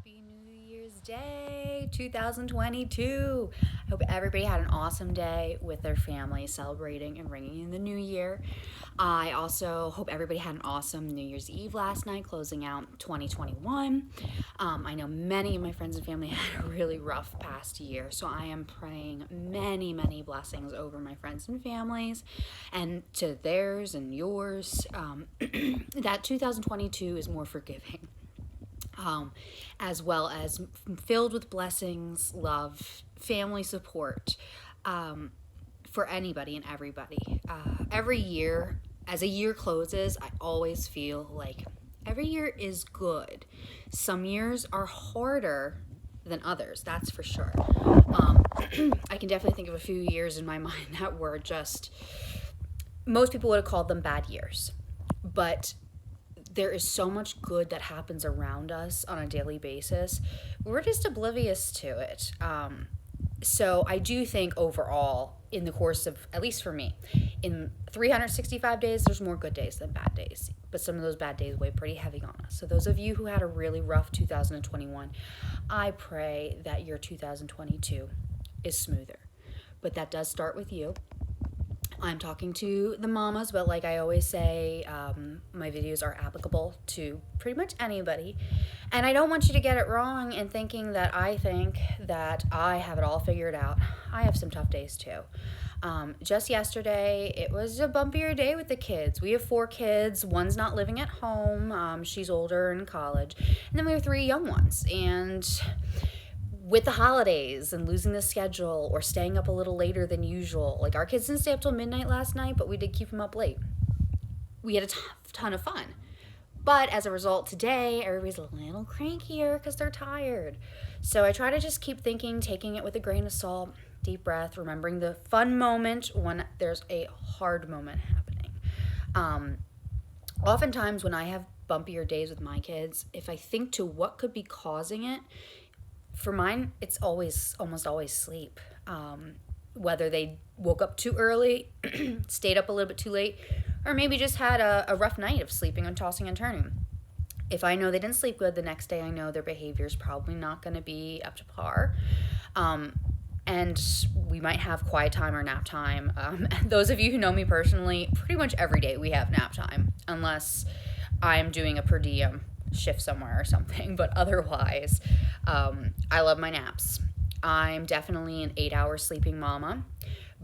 Happy New Year's Day 2022. I hope everybody had an awesome day with their family celebrating and ringing in the new year. I also hope everybody had an awesome New Year's Eve last night, closing out 2021. I know many of my friends and family had a really rough past year, so I am praying many, many blessings over my friends and families and to theirs and yours, that 2022 is more forgiving, as well as filled with blessings, love, family support, for anybody and everybody. Every year, as a year closes, I always feel like every year is good. Some years are harder than others, that's for sure. I can definitely think of a few years in my mind that were just, most people would have called them bad years. But there is so much good that happens around us on a daily basis. We're just oblivious to it. So I do think overall, in the course of, at least for me, in 365 days, there's more good days than bad days. But some of those bad days weigh pretty heavy on us. So those of you who had a really rough 2021, I pray that your 2022 is smoother. But that does start with you. I'm talking to the mamas, but like I always say, my videos are applicable to pretty much anybody. And I don't want you to get it wrong in thinking that I think that I have it all figured out. I have some tough days too. Just yesterday, it was a bumpier day with the kids. We have 4 kids. One's not living at home. She's older in college. And then we have 3 young ones. And with the holidays and losing the schedule or staying up a little later than usual. Like, our kids didn't stay up till midnight last night, but we did keep them up late. We had a ton of fun. But as a result, today, everybody's a little crankier because they're tired. So I try to just keep thinking, taking it with a grain of salt, deep breath, remembering the fun moment when there's a hard moment happening. Oftentimes when I have bumpier days with my kids, if I think to what could be causing it, for mine, it's almost always sleep. Whether they woke up too early, stayed up a little bit too late, or maybe just had a rough night of sleeping and tossing and turning. If I know they didn't sleep good, the next day I know their behavior is probably not going to be up to par. And we might have quiet time or nap time. Those of you who know me personally, pretty much every day we have nap time, unless I'm doing a per diem shift somewhere or something. But otherwise, I love my naps. I'm definitely an 8-hour sleeping mama,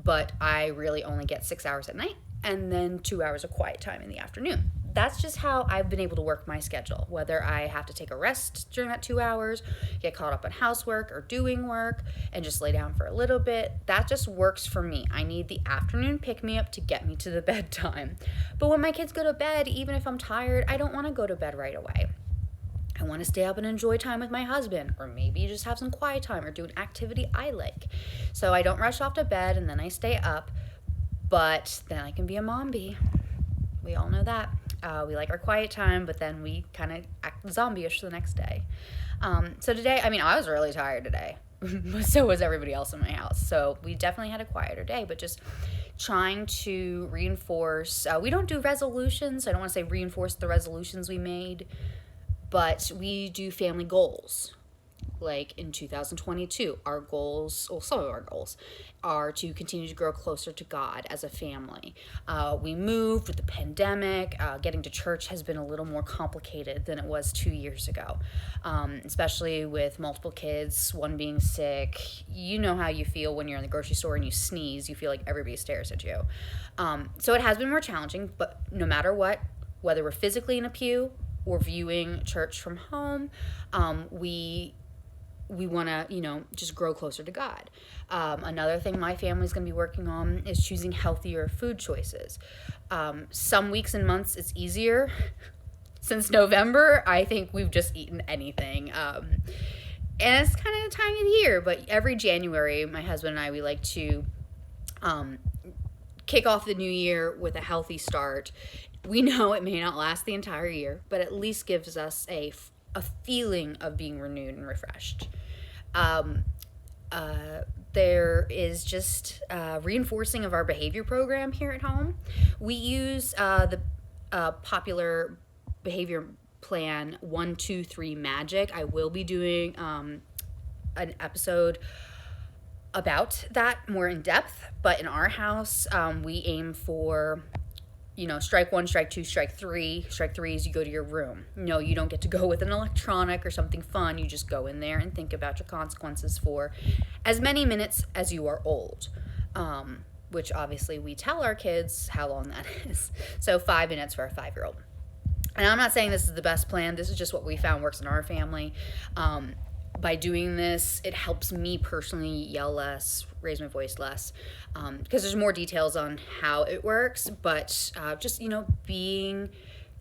but I really only get 6 hours at night and then 2 hours of quiet time in the afternoon. That's just how I've been able to work my schedule, whether I have to take a rest during that 2 hours, get caught up on housework or doing work, and just lay down for a little bit. That just works for me. I need the afternoon pick-me-up to get me to the bedtime. But when my kids go to bed, even if I'm tired, I don't want to go to bed right away. I want to stay up and enjoy time with my husband, or maybe just have some quiet time or do an activity I like. So I don't rush off to bed and then I stay up, but then I can be a mom bee. We all know that. We like our quiet time, but then we kind of act zombie-ish the next day. So today, I was really tired today. So was everybody else in my house. So we definitely had a quieter day, but just trying to reinforce. We don't do resolutions. I don't want to say reinforce the resolutions we made, but we do family goals. Like in 2022, our goals, well, some of our goals, are to continue to grow closer to God as a family. We moved with the pandemic. Getting to church has been a little more complicated than it was 2 years ago, especially with multiple kids, one being sick. You know how you feel when you're in the grocery store and you sneeze. You feel like everybody stares at you. So it has been more challenging, but no matter what, whether we're physically in a pew or viewing church from home, we want to, just grow closer to God. Another thing my family's going to be working on is choosing healthier food choices. Some weeks and months it's easier. Since November, I think we've just eaten anything. And it's kind of the time of the year, but every January, my husband and I, we like to kick off the new year with a healthy start. We know it may not last the entire year, but at least gives us a feeling of being renewed and refreshed. There is just reinforcing of our behavior program here at home. We use the popular behavior plan 1, 2, 3 magic. I will be doing an episode about that more in depth, but in our house, we aim for, strike 1, strike 2, strike 3. Strike 3 is you go to your room. No, you don't get to go with an electronic or something fun. You just go in there and think about your consequences for as many minutes as you are old, which obviously we tell our kids how long that is. So 5 minutes for a 5-year-old. And I'm not saying this is the best plan. This is just what we found works in our family. By doing this, it helps me personally yell less, raise my voice less, because there's more details on how it works, but just, being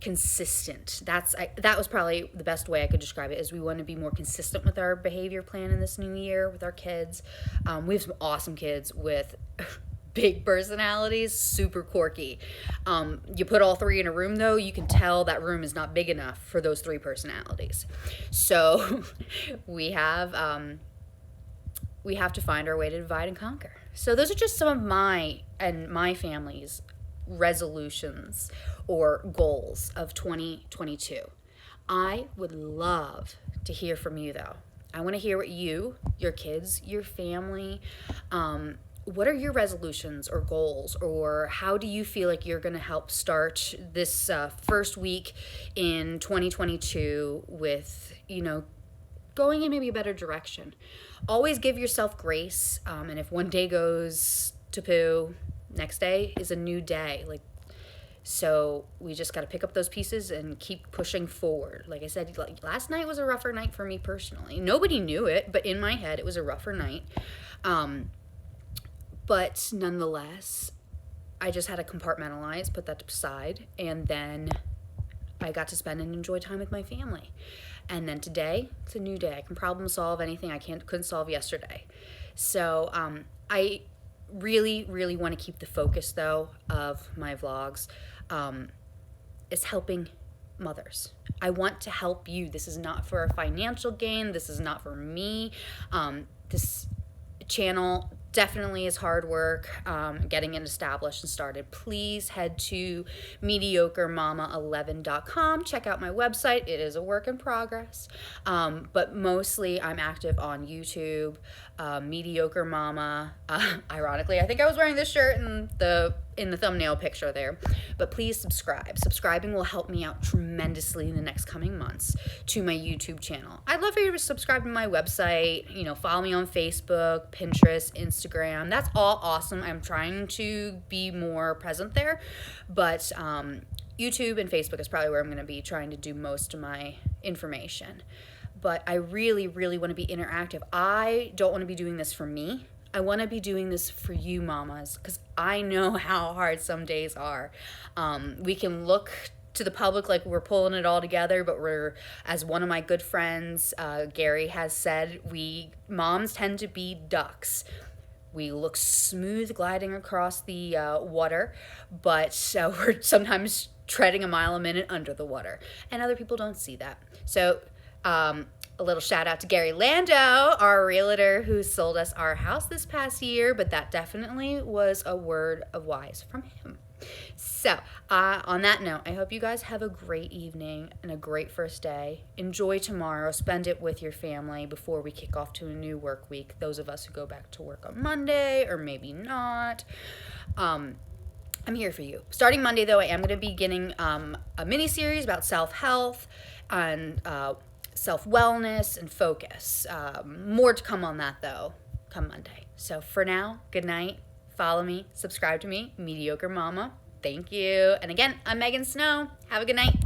consistent. That was probably the best way I could describe it, is we want to be more consistent with our behavior plan in this new year with our kids. We have some awesome kids with big personalities, super quirky. You put all 3 in a room, though, you can tell that room is not big enough for those 3 personalities. So we have to find our way to divide and conquer. So those are just some of my and my family's resolutions or goals of 2022. I would love to hear from you, though. I want to hear what you, your kids, your family, what are your resolutions or goals, or how do you feel like you're going to help start this first week in 2022 with, going in maybe a better direction? Always give yourself grace, and if one day goes to poo, next day is a new day. So we just got to pick up those pieces and keep pushing forward. Like I said, last night was a rougher night for me personally. Nobody knew it, but in my head it was a rougher night. But nonetheless, I just had to compartmentalize, put that aside, and then I got to spend and enjoy time with my family. And then today, it's a new day. I can problem solve anything I couldn't solve yesterday. So I really, really want to keep the focus, though, of my vlogs is helping mothers. I want to help you. This is not for a financial gain. This is not for me. This channel definitely is hard work getting it established and started. Please head to mediocremama11.com. Check out my website. It is a work in progress. But mostly I'm active on YouTube, Mediocre Mama. Ironically, I think I was wearing this shirt in the thumbnail picture there. But please subscribe. Subscribing will help me out tremendously in the next coming months to my YouTube channel. I'd love for you to subscribe to my website, follow me on Facebook, Pinterest, Instagram. That's all awesome. I'm trying to be more present there, but YouTube and Facebook is probably where I'm going to be trying to do most of my information. But I really, really want to be interactive. I don't want to be doing this for me. I want to be doing this for you mamas, because I know how hard some days are. We can look to the public like we're pulling it all together, but as one of my good friends, Gary, has said, we moms tend to be ducks. We look smooth gliding across the water, but we're sometimes treading a mile a minute under the water, and other people don't see that. So a little shout out to Gary Lando, our realtor who sold us our house this past year, but that definitely was a word of wise from him. So on that note, I hope you guys have a great evening and a great first day. Enjoy tomorrow. Spend it with your family before we kick off to a new work week. Those of us who go back to work on Monday, or maybe not. I'm here for you. Starting Monday, though, I am going to be getting a mini-series about self-health and self-wellness and focus. More to come on that, though, come Monday. So for now, good night. Follow me, subscribe to me, Mediocre Mama. Thank you. And again, I'm Megan Snow. Have a good night.